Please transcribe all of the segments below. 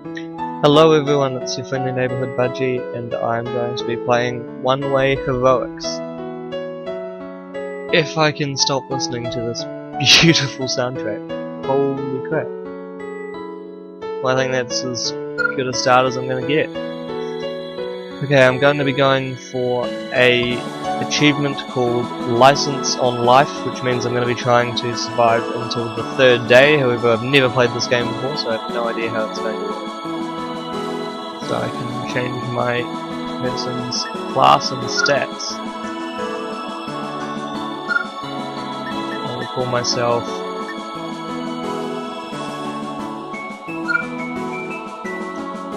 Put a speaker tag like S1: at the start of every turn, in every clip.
S1: Hello everyone, it's your friendly neighborhood Budgie, and I'm going to be playing One-Way Heroics. If I can stop listening to this beautiful soundtrack. Holy crap. Well, I think that's as good a start as I'm going to get. Okay, I'm going to be going for a achievement called License on Life, which means I'm going to be trying to survive until the third day. However, I've never played this game before, so I have no idea how it's going to work. So I can change my person's class and stats. I will call myself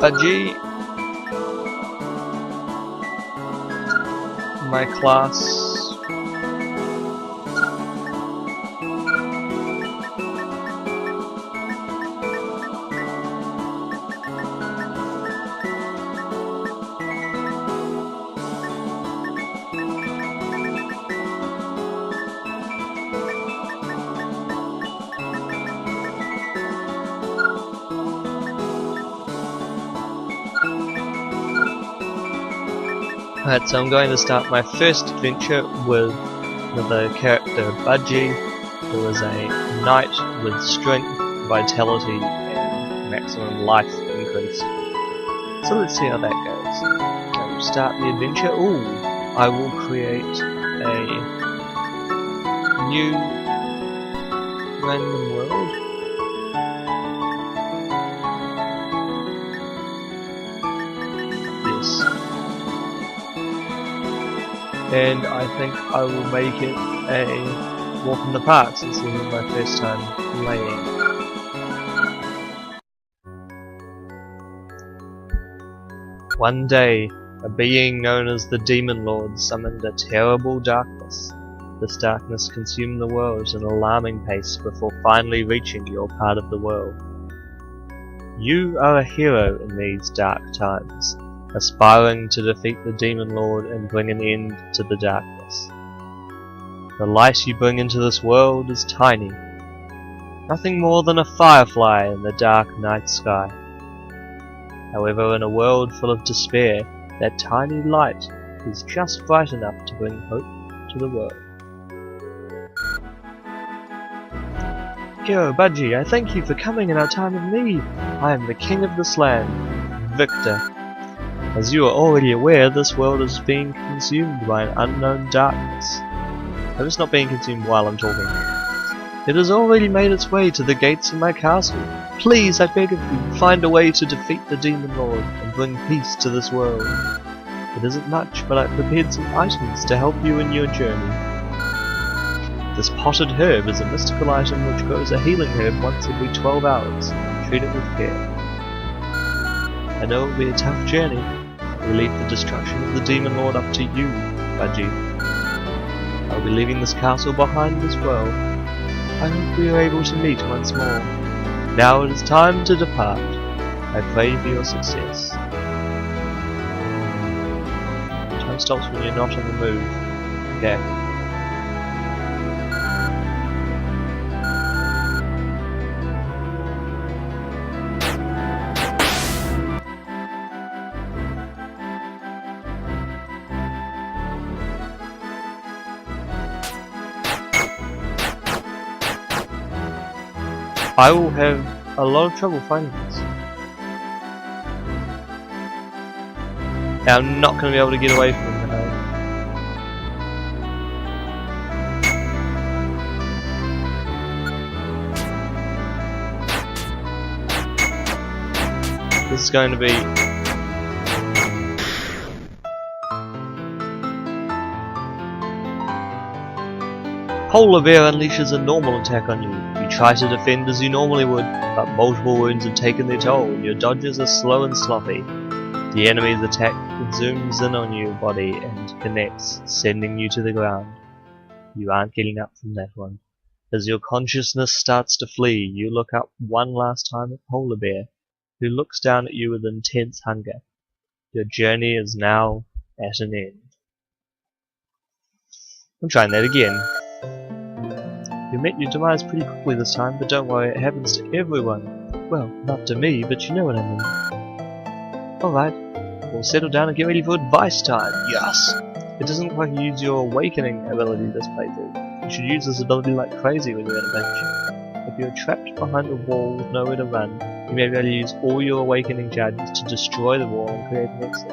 S1: Budgie. My class Alright, so I'm going to start my first adventure with the character Budgie, who is a knight with strength, vitality, and maximum life increase. So let's see how that goes. I will start the adventure. Ooh, I will create a new random world. And I think I will make it a walk in the park since this is my first time playing. One day, a being known as the Demon Lord summoned a terrible darkness. This darkness consumed the world at an alarming pace before finally reaching your part of the world. You are a hero in these dark times, aspiring to defeat the Demon Lord and bring an end to the darkness. The light you bring into this world is tiny, nothing more than a firefly in the dark night sky. However, in a world full of despair, that tiny light is just bright enough to bring hope to the world. Hero Budgie, I thank you for coming in our time of need. I am the king of this land, Victor. As you are already aware, this world is being consumed by an unknown darkness. Oh, it's not being consumed while I'm talking. It has already made its way to the gates of my castle. Please, I beg of you, find a way to defeat the Demon Lord and bring peace to this world. It isn't much, but I've prepared some items to help you in your journey. This potted herb is a mystical item which grows a healing herb once every 12 hours. Treat it with care. I know it will be a tough journey. We leave the destruction of the Demon Lord up to you, Budgie. I'll be leaving this castle behind as well. I hope we are able to meet once more. Now it is time to depart. I pray for your success. Time stops when you're not on the move. Okay. I will have a lot of trouble finding this. And I'm not going to be able to get away from it now. This is going to be... Polar Bear unleashes a normal attack on you. You try to defend as you normally would, but multiple wounds have taken their toll, and your dodges are slow and sloppy. The enemy's attack zooms in on your body and connects, sending you to the ground. You aren't getting up from that one. As your consciousness starts to flee, you look up one last time at Polar Bear, who looks down at you with intense hunger. Your journey is now at an end. I'm trying that again. You met your demise pretty quickly this time, but don't worry, it happens to everyone. Well, not to me, but you know what I mean. Alright, we'll settle down and get ready for advice time. Yes! It doesn't look like you use your awakening ability this playthrough. You should use this ability like crazy when you're in a bench. If you're trapped behind a wall with nowhere to run, you may be able to use all your awakening charges to destroy the wall and create an exit.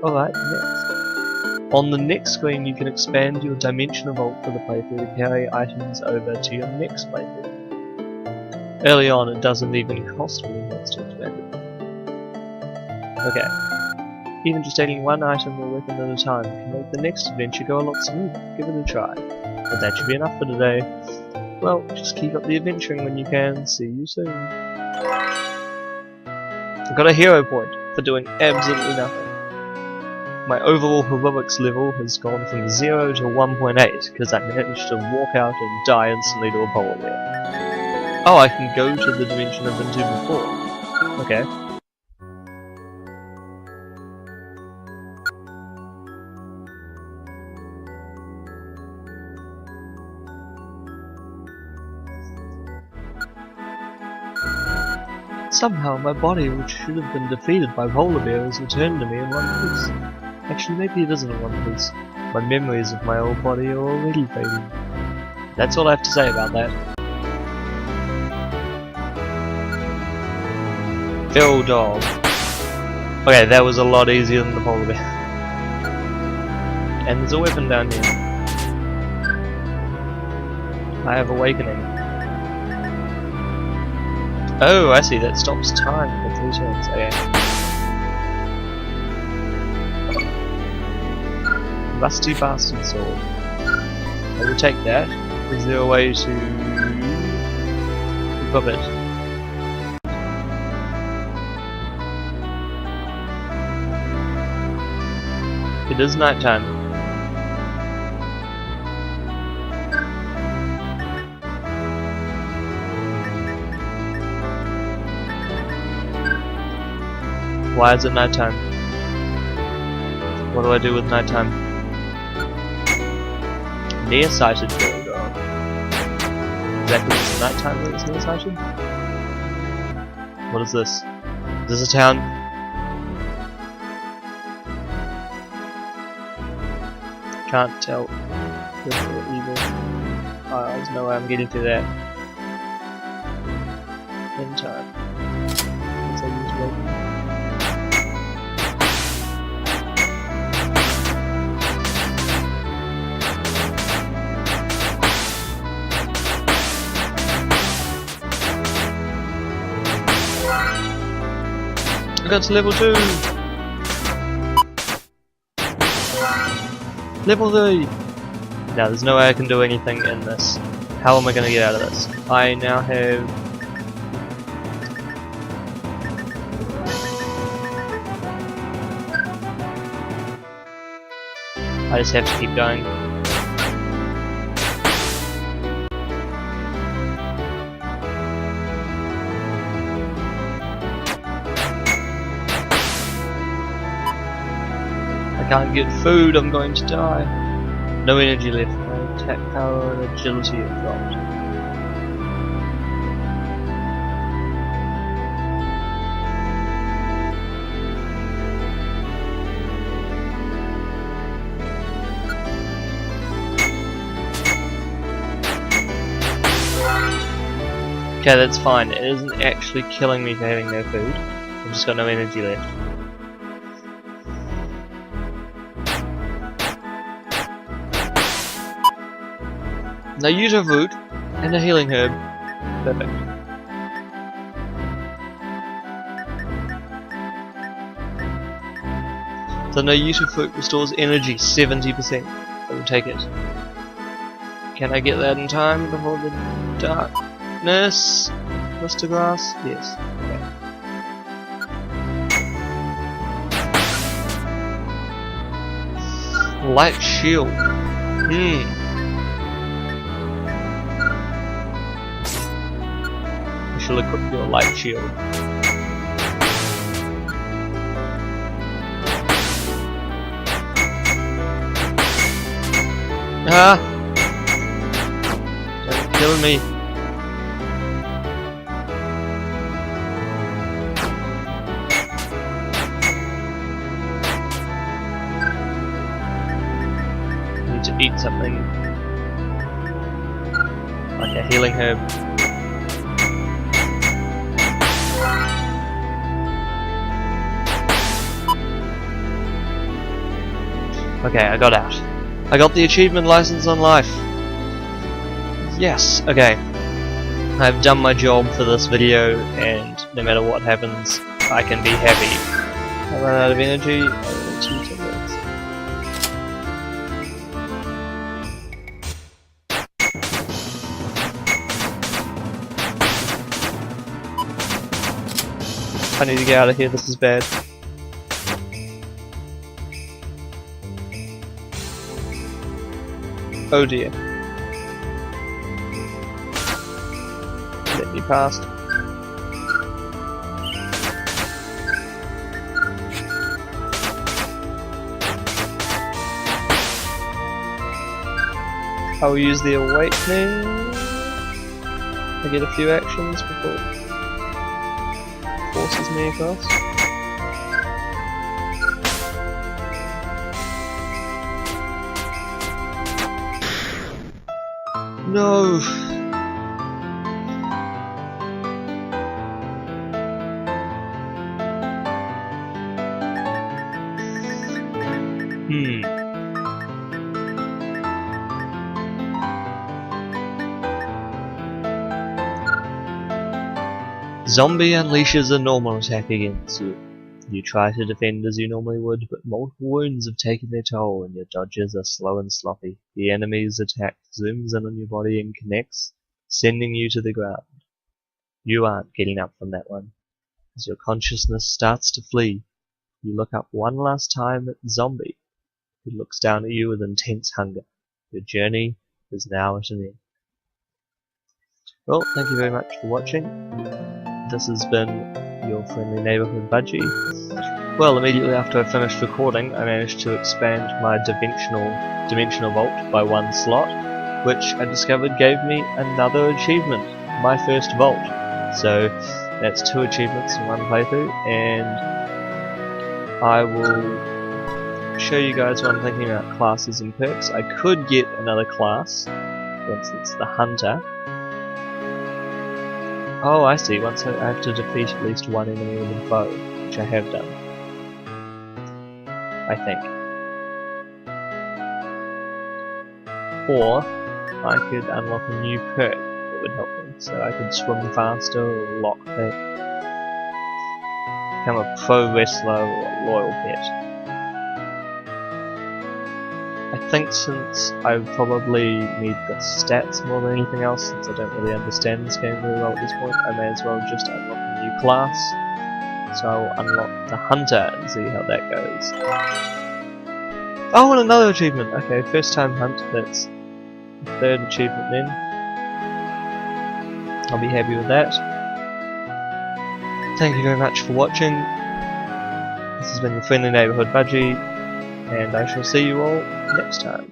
S1: Alright, next. On the next screen you can expand your dimension of vault for the playthrough to carry items over to your next playthrough. Early on it doesn't even cost many points to expand it. Okay. Even just adding one item or weapon at a time can make the next adventure go a lot smoother. Give it a try. But that should be enough for today. Well, just keep up the adventuring when you can. See you soon. I got a hero point for doing absolutely nothing. My overall heroics level has gone from 0 to 1.8 because I managed to walk out and die instantly to a polar bear. Oh, I can go to the dimension I've been to before. Okay. Somehow my body, which should have been defeated by polar bears, returned to me in one piece. Actually, maybe it isn't in one piece. My memories of my old body are already fading. That's all I have to say about that. Feral dog. Okay, that was a lot easier than the polar bear. And there's a weapon down here. I have awakening. Oh, I see, that stops time for 3 turns. Okay. Rusty bastard sword. I will take that. Is there a way to equip it? It is nighttime. Why is it nighttime? What do I do with nighttime? Nearsighted bird. Oh. Exactly, it's nighttime when it's nearsighted? What is this? Is this a town? Can't tell. Good or evil. Oh, there's no way I'm getting through that. In time. Guess I use waiting. I got to level 2! Level 3! Now there's no way I can do anything in this. How am I going to get out of this? I now have... I just have to keep going. I can't get food, I'm going to die. No energy left, my attack power and agility have dropped. Okay, that's fine, it isn't actually killing me for having no food. I've just got no energy left. Now use a root and a healing herb. Perfect. So no use of fruit restores energy 70%. I will take it. Can I get that in time before the darkness? Mr. Grass? Yes. Okay. Light shield. Shall equip your light shield. Ah! Don't kill me. eat something like a healing herb. Okay, I got out. I got the achievement license on life. Yes, okay. I've done my job for this video, and no matter what happens, I can be happy. I run out of energy. Only 2 tickets. I need to get out of here. This is bad. Oh dear. Let me past. I will use the awakening. I get a few actions before it forces me across. No! Zombie unleashes a normal attack against you. You try to defend as you normally would, but multiple wounds have taken their toll and your dodges are slow and sloppy. The enemy's attack zooms in on your body and connects, sending you to the ground. You aren't getting up from that one. As your consciousness starts to flee, you look up one last time at the zombie, who looks down at you with intense hunger. Your journey is now at an end. Well, thank you very much for watching. This has been your friendly neighbourhood Budgie. Well, immediately after I finished recording, I managed to expand my dimensional vault by 1 slot, which I discovered gave me another achievement, my first vault. So that's 2 achievements in 1 playthrough, and I will show you guys what I'm thinking about classes and perks. I could get another class, for instance the Hunter. Oh, I see. Once I have to defeat at least 1 enemy with a bow, which I have done. I think. Or I could unlock a new perk that would help me. So I could swim faster or lockpick. Become a pro wrestler or a loyal pet. I think since I probably need the stats more than anything else, since I don't really understand this game very well at this point, I may as well just unlock a new class. So I'll unlock the Hunter and see how that goes. Oh, and another achievement! Okay, first time hunt, that's the 3rd achievement then. I'll be happy with that. Thank you very much for watching. This has been the friendly neighbourhood Budgie, and I shall see you all next time.